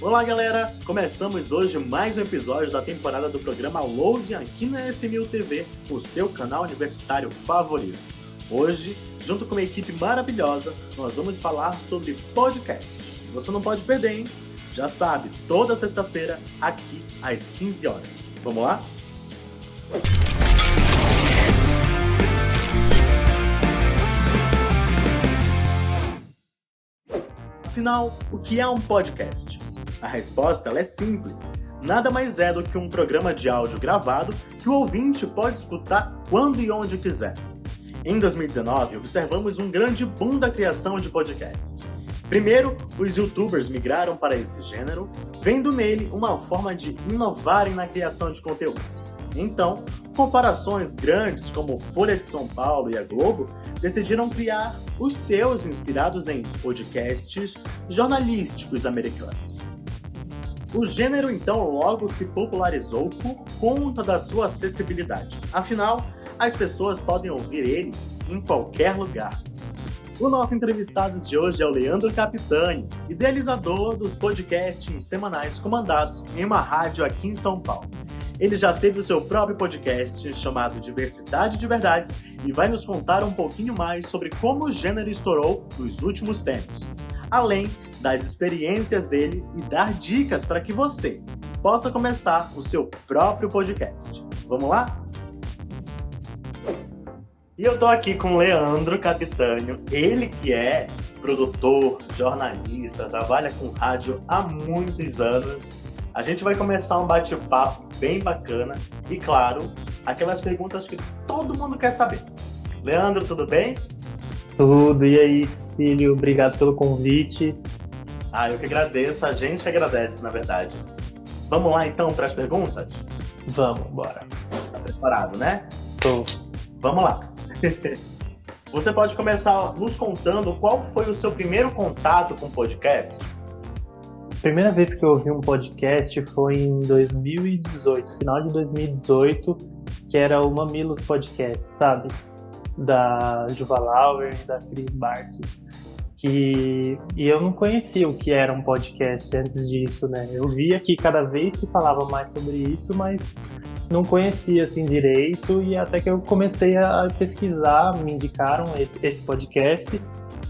Olá galera, começamos hoje mais um episódio da temporada do programa Loading aqui na FMU TV, o seu canal universitário favorito. Hoje, junto com uma equipe maravilhosa, nós vamos falar sobre podcast. Você não pode perder, hein? Já sabe, toda sexta-feira aqui às 15 horas. Vamos lá? Afinal, o que é um podcast? A resposta é simples. Nada mais é do que um programa de áudio gravado que o ouvinte pode escutar quando e onde quiser. Em 2019, observamos um grande boom da criação de podcasts. Primeiro, os youtubers migraram para esse gênero, vendo nele uma forma de inovarem na criação de conteúdos. Então, corporações grandes como Folha de São Paulo e a Globo decidiram criar os seus inspirados em podcasts jornalísticos americanos. O gênero então logo se popularizou por conta da sua acessibilidade. Afinal, as pessoas podem ouvir eles em qualquer lugar. O nosso entrevistado de hoje é o Leandro Capitani, idealizador dos podcasts semanais comandados em uma rádio aqui em São Paulo. Ele já teve o seu próprio podcast chamado Diversidade de Verdades e vai nos contar um pouquinho mais sobre como o gênero estourou nos últimos tempos, além das experiências dele e dar dicas para que você possa começar o seu próprio podcast. Vamos lá? E eu tô aqui com o Leandro Capitani, ele que é produtor, jornalista, trabalha com rádio há muitos anos. A gente vai começar um bate-papo bem bacana e, claro, aquelas perguntas que todo mundo quer saber. Leandro, tudo bem? Tudo, e aí, Cecílio, obrigado pelo convite. Eu que agradeço, a gente agradece, na verdade. Vamos lá, então, para as perguntas? Vamos, bora. Tá preparado, né? Tô. Vamos lá. Você pode começar nos contando qual foi o seu primeiro contato com podcast? A primeira vez que eu ouvi um podcast foi em 2018, final de 2018, que era o Mamilos Podcast, sabe? Da Juva Lauer e da Cris Bartz. E eu não conhecia o que era um podcast antes disso, né? Eu via que cada vez se falava mais sobre isso, mas não conhecia assim direito, e até que eu comecei a pesquisar, me indicaram esse podcast,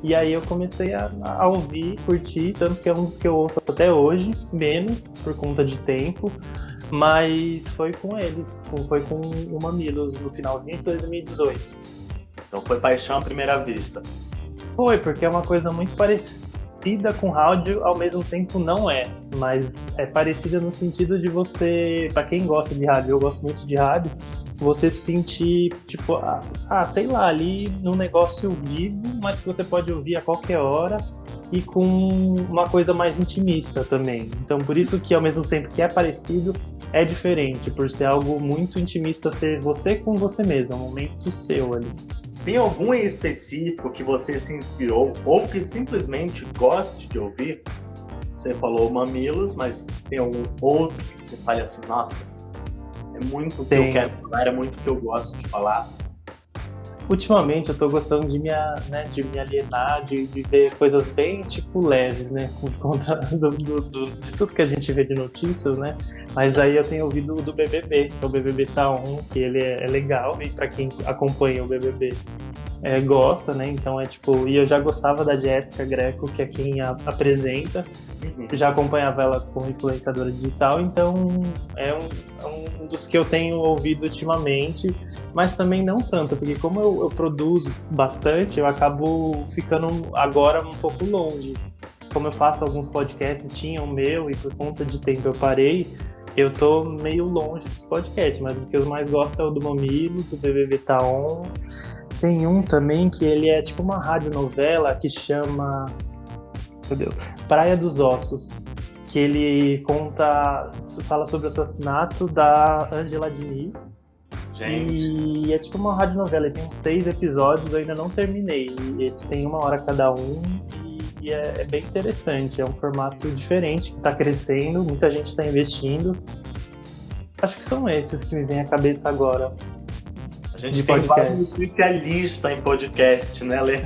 e aí eu comecei a ouvir, curtir, tanto que é um dos que eu ouço até hoje, menos por conta de tempo, mas foi com eles, foi com o Mamilos no finalzinho de 2018. Então foi paixão à primeira vista. Foi, porque é uma coisa muito parecida com rádio, ao mesmo tempo não é, mas é parecida no sentido de você, pra quem gosta de rádio, eu gosto muito de rádio, você se sentir, tipo, sei lá, ali num negócio vivo, mas que você pode ouvir a qualquer hora e com uma coisa mais intimista também. Então, por isso que ao mesmo tempo que é parecido, é diferente, por ser algo muito intimista, ser você com você mesmo, é um momento seu ali. Tem algum em específico que você se inspirou ou que simplesmente goste de ouvir? Você falou Mamilos, mas tem algum outro que você fale assim, nossa, é muito o que eu quero falar, é muito o que eu gosto de falar? Ultimamente eu tô gostando de me alienar, de ver coisas bem, tipo, leves, né? Por conta de tudo que a gente vê de notícias, né? Mas aí eu tenho ouvido o do BBB, que é o BBB Tá 1, que ele é legal, e pra quem acompanha o BBB gosta, né? Então é tipo... E eu já gostava da Jéssica Greco, que é quem apresenta. Já acompanhava ela como influenciadora digital, então é um dos que eu tenho ouvido ultimamente, mas também não tanto, porque como eu produzo bastante, eu acabo ficando agora um pouco longe. Como eu faço alguns podcasts, tinha o meu, e por conta de tempo eu parei, eu tô meio longe dos podcasts, mas o que eu mais gosto é o do Mamilos, o BBB Tá On. Tem um também que ele é tipo uma radionovela que chama... Meu Deus, Praia dos Ossos, que ele fala sobre o assassinato da Ângela Diniz. Gente. E é tipo uma radionovela, ele tem uns 6 episódios, eu ainda não terminei. E eles têm 1 hora cada um, e é bem interessante, é um formato diferente que está crescendo, muita gente está investindo. Acho que são esses que me vêm à cabeça agora. A gente tem quase um especialista em podcast, né, Lê?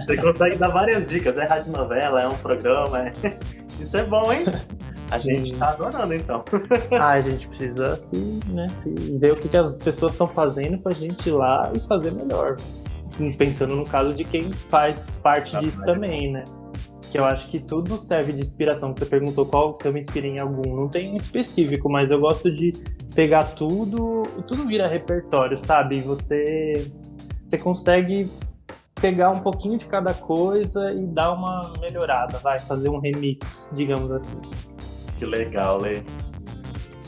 Você consegue dar várias dicas, é radionovela, é um programa, Isso é bom, hein? A gente tá adorando, então. A gente precisa se ver o que as pessoas estão fazendo pra gente ir lá e fazer melhor. Pensando no caso de quem faz parte disso também, né? Que eu acho que tudo serve de inspiração. Você perguntou qual se eu me inspirei em algum. Não tem um específico, mas eu gosto de pegar tudo vira repertório, sabe? Você consegue pegar um pouquinho de cada coisa e dar uma melhorada, fazer um remix, digamos assim. Que legal, Lê.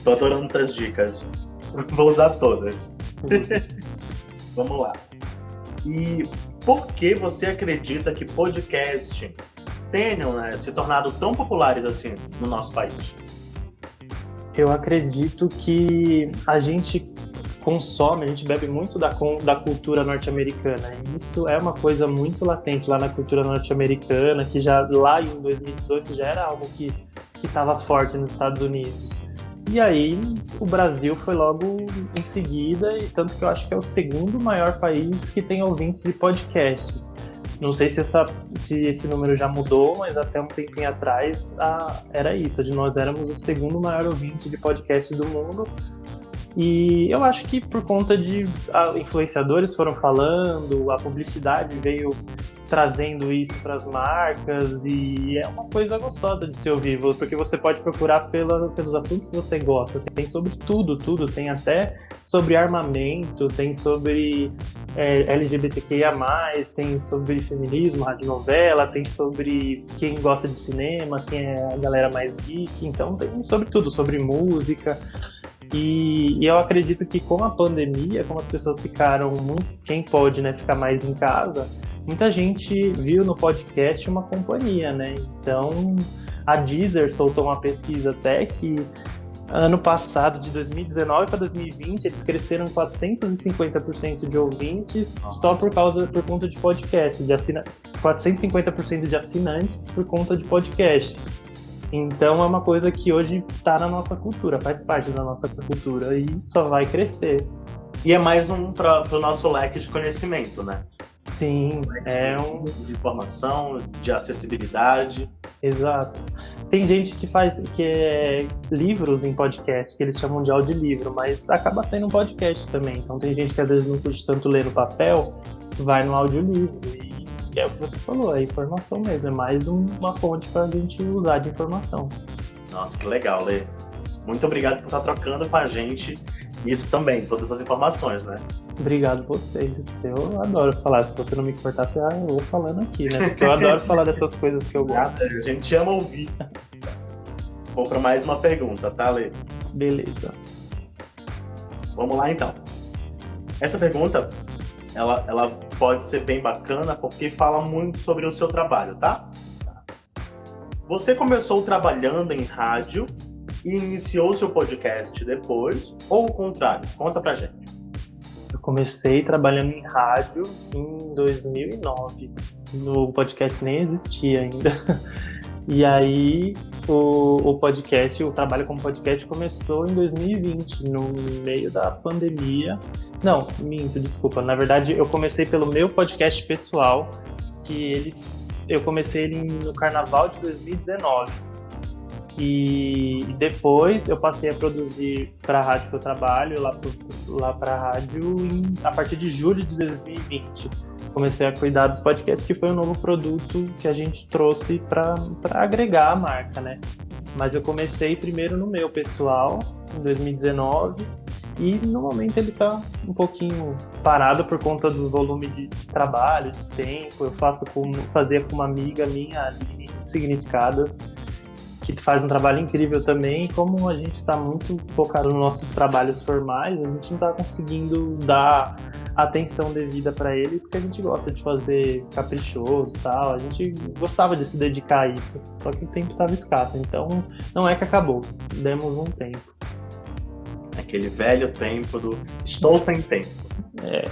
Tô adorando essas dicas. Vou usar todas. Vamos lá. E por que você acredita que podcast tenham, né, se tornado tão populares assim no nosso país? Eu acredito que a gente consome, a gente bebe muito da cultura norte-americana. E isso é uma coisa muito latente lá na cultura norte-americana, que já lá em 2018 já era algo que estava forte nos Estados Unidos. E aí o Brasil foi logo em seguida, e tanto que eu acho que é o segundo maior país que tem ouvintes de podcasts. Não sei se esse número já mudou, mas até um tempinho atrás era isso. Nós éramos o segundo maior ouvinte de podcasts do mundo. E eu acho que por conta de influenciadores foram falando, a publicidade veio trazendo isso para as marcas, e é uma coisa gostosa de se ouvir, porque você pode procurar pelos assuntos que você gosta. Tem sobre tudo, tem até sobre armamento, tem sobre LGBTQIA+, tem sobre feminismo, radionovela, tem sobre quem gosta de cinema, quem é a galera mais geek, então tem sobre tudo, sobre música. E eu acredito que com a pandemia, como as pessoas ficaram, quem pode, né, ficar mais em casa, muita gente viu no podcast uma companhia, né? Então, a Deezer soltou uma pesquisa até que ano passado, de 2019 para 2020, eles cresceram 450% de ouvintes só por conta de podcast, 450% de assinantes por conta de podcast. Então é uma coisa que hoje está na nossa cultura, faz parte da nossa cultura e só vai crescer. E é mais para o nosso leque de conhecimento, né? Sim, de informação, de acessibilidade. Exato. Tem gente que faz livros em podcast, que eles chamam de audiolivro, mas acaba sendo um podcast também. Então tem gente que às vezes não curte tanto ler no papel, vai no audiolivro. E é o que você falou, é informação mesmo, é mais uma fonte para a gente usar de informação. Nossa, que legal, Lê. Muito obrigado por estar trocando com a gente isso também, todas as informações, né? Obrigado a vocês. Eu adoro falar. Se você não me cortasse, eu vou falando aqui, né? Porque eu adoro falar dessas coisas que eu gosto. A gente ama ouvir. Vou para mais uma pergunta, tá, Lê? Beleza. Vamos lá, então. Essa pergunta, ela pode ser bem bacana porque fala muito sobre o seu trabalho, tá? Você começou trabalhando em rádio e iniciou seu podcast depois, ou o contrário? Conta pra gente. Eu comecei trabalhando em rádio em 2009. O podcast nem existia ainda. E aí o trabalho com podcast começou em 2020, no meio da pandemia. Não, minto, desculpa. Na verdade, eu comecei pelo meu podcast pessoal, eu comecei ele no Carnaval de 2019. E depois eu passei a produzir para a rádio que eu trabalho, lá para a rádio, a partir de julho de 2020. Comecei a cuidar dos podcasts, que foi um novo produto que a gente trouxe para agregar a marca, né? Mas eu comecei primeiro no meu pessoal, em 2019, e no momento ele está um pouquinho parado por conta do volume de trabalho, de tempo. Eu fazia com uma amiga minha, Aline Significadas, que faz um trabalho incrível também. E como a gente está muito focado nos nossos trabalhos formais, a gente não está conseguindo dar atenção devida para ele, porque a gente gosta de fazer caprichoso e tal. A gente gostava de se dedicar a isso, só que o tempo estava escasso. Então, não é que acabou, demos um tempo. Aquele velho tempo do estou sem tempo,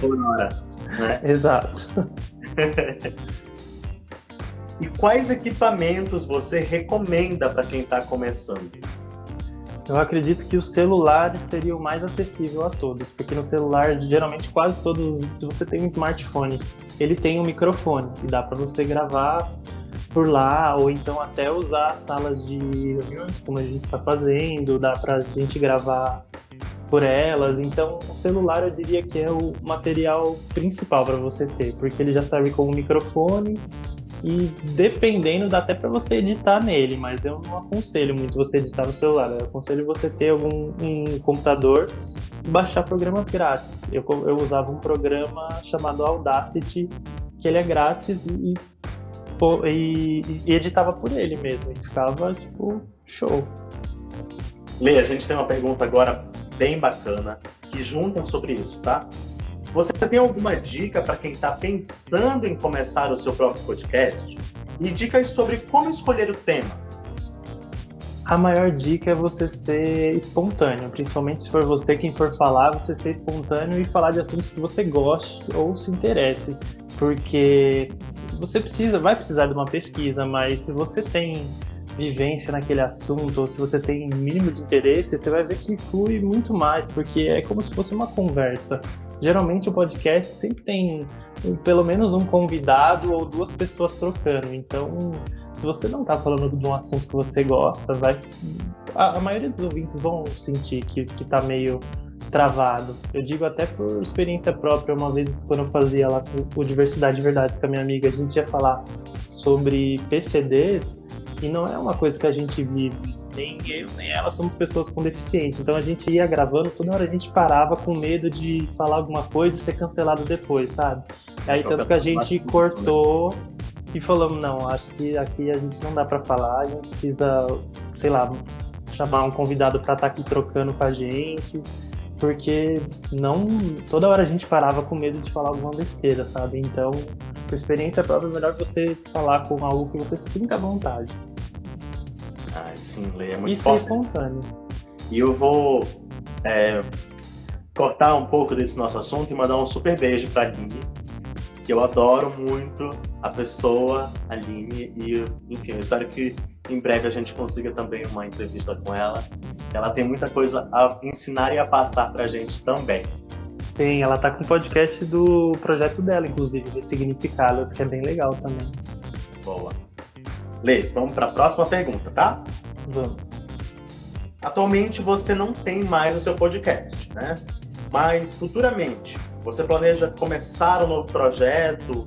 por hora, né? Exato. E quais equipamentos você recomenda para quem está começando? Eu acredito que o celular seria o mais acessível a todos, porque no celular, geralmente quase todos, se você tem um smartphone, ele tem um microfone e dá para você gravar por lá, ou então até usar salas de reuniões, como a gente está fazendo, dá pra gente gravar por elas. Então, o celular eu diria que é o material principal para você ter, porque ele já serve como microfone e dependendo dá até para você editar nele, mas eu não aconselho muito você editar no celular. Eu aconselho você ter um computador e baixar programas grátis. Eu usava um programa chamado Audacity, que ele é grátis e editava por ele mesmo, e ficava tipo show. Lê, a gente tem uma pergunta agora bem bacana que juntam sobre isso, tá? Você tem alguma dica para quem está pensando em começar o seu próprio podcast? E dicas sobre como escolher o tema? A maior dica é você ser espontâneo, principalmente se for você quem for falar, você ser espontâneo e falar de assuntos que você goste ou se interesse, porque você vai precisar de uma pesquisa, mas se você tem vivência naquele assunto, ou se você tem mínimo de interesse, você vai ver que flui muito mais, porque é como se fosse uma conversa. Geralmente o podcast sempre tem pelo menos um convidado ou duas pessoas trocando, então se você não está falando de um assunto que você gosta, a maioria dos ouvintes vão sentir que está meio travado. Eu digo até por experiência própria, uma vez quando eu fazia lá com o Diversidade de Verdades com a minha amiga, a gente ia falar sobre PCDs, e não é uma coisa que a gente vive, nem eu nem ela somos pessoas com deficiência, então a gente ia gravando, toda hora a gente parava com medo de falar alguma coisa e ser cancelado depois, sabe? Aí tanto que a gente cortou e falamos, não, acho que aqui a gente não dá pra falar, a gente precisa, sei lá, chamar um convidado pra estar aqui trocando com a gente, porque não, toda hora a gente parava com medo de falar alguma besteira, sabe? Então, por experiência própria, é melhor você falar com algo que você sinta à vontade. Ah, sim, Lê, é muito e ser espontâneo. E eu vou cortar um pouco desse nosso assunto e mandar um super beijo pra Aline, que eu adoro muito a pessoa, a Aline, e enfim, eu espero que em breve a gente consiga também uma entrevista com ela. Ela tem muita coisa a ensinar e a passar pra gente também. Tem, ela tá com o podcast do projeto dela, inclusive, Ressignificadas, que é bem legal também. Boa. Lê, vamos para a próxima pergunta, tá? Vamos. Atualmente você não tem mais o seu podcast, né? Mas futuramente, você planeja começar um novo projeto?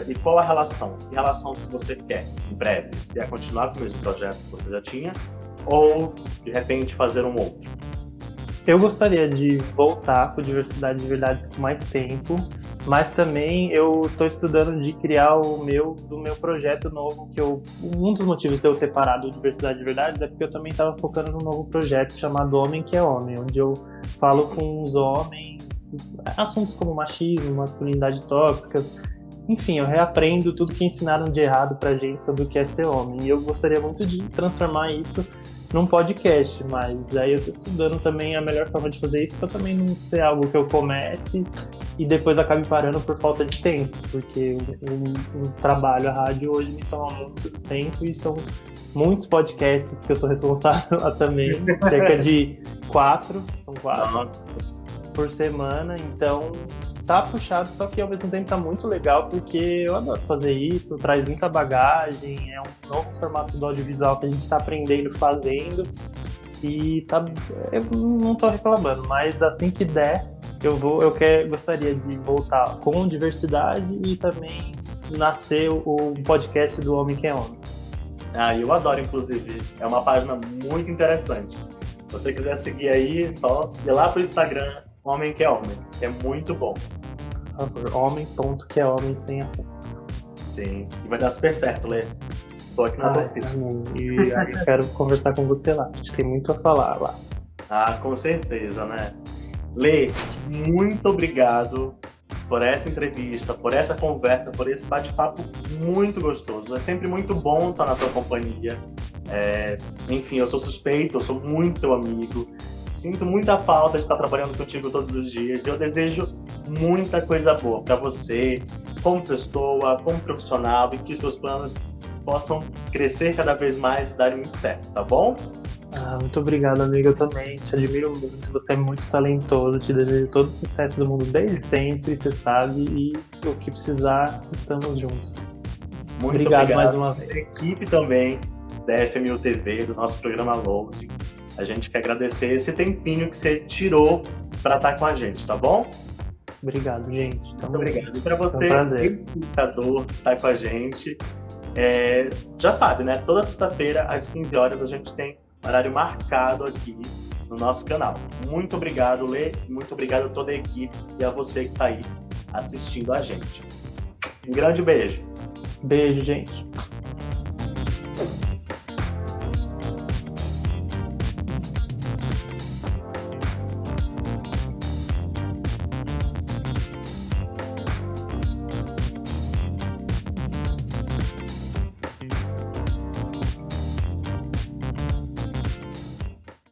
E qual a relação? Que relação que você quer em breve? Se é continuar com o mesmo projeto que você já tinha ou, de repente, fazer um outro? Eu gostaria de voltar com Diversidade de Verdades com mais tempo, mas também eu estou estudando de criar do meu projeto novo, que um dos motivos de eu ter parado o Diversidade de Verdades é porque eu também estava focando num novo projeto chamado Homem que é Homem, onde eu falo com os homens assuntos como machismo, masculinidade tóxicas, enfim, eu reaprendo tudo que ensinaram de errado pra gente sobre o que é ser homem, e eu gostaria muito de transformar isso num podcast, mas aí eu tô estudando também a melhor forma de fazer isso pra também não ser algo que eu comece e depois acabe parando por falta de tempo, porque o trabalho, a rádio hoje me toma muito tempo e são muitos podcasts que eu sou responsável também, cerca de 4 Nossa. por semana, então tá puxado, só que ao mesmo tempo tá muito legal, porque eu adoro fazer isso, traz muita bagagem, é um novo formato do audiovisual que a gente tá aprendendo fazendo, e eu não tô reclamando, mas assim que der, gostaria de voltar com diversidade e também nascer o podcast do Homem que é Homem. Eu adoro, inclusive, é uma página muito interessante. Se você quiser seguir aí, só ir lá pro Instagram, Homem que é Homem, que é muito bom. Por favor, homem.que-homem sem acento. Sim, e vai dar super certo, Lê. Tô aqui na torcida. E aí eu quero conversar com você lá, a gente tem muito a falar lá. Com certeza, né? Lê, muito obrigado por essa entrevista, por essa conversa, por esse bate-papo muito gostoso. É sempre muito bom estar na tua companhia. Enfim, eu sou suspeito, eu sou muito teu amigo. Sinto muita falta de estar trabalhando contigo todos os dias e eu desejo muita coisa boa para você, como pessoa, como profissional, e que seus planos possam crescer cada vez mais e darem muito certo, tá bom? Muito obrigado, amiga. Eu também te admiro muito. Você é muito talentoso. Te desejo todo o sucesso do mundo desde sempre, você sabe. E o que precisar, estamos juntos. Muito Obrigado mais uma A vez. equipe também da FMU TV, do nosso programa Load. A gente quer agradecer esse tempinho que você tirou para estar com a gente, tá bom? Obrigado, gente. Muito obrigado. E para você, espectador, que tá com a gente, já sabe, né? Toda sexta-feira, às 15 horas, a gente tem horário marcado aqui no nosso canal. Muito obrigado, Lê. Muito obrigado a toda a equipe e a você que está aí assistindo a gente. Um grande beijo. Beijo, gente.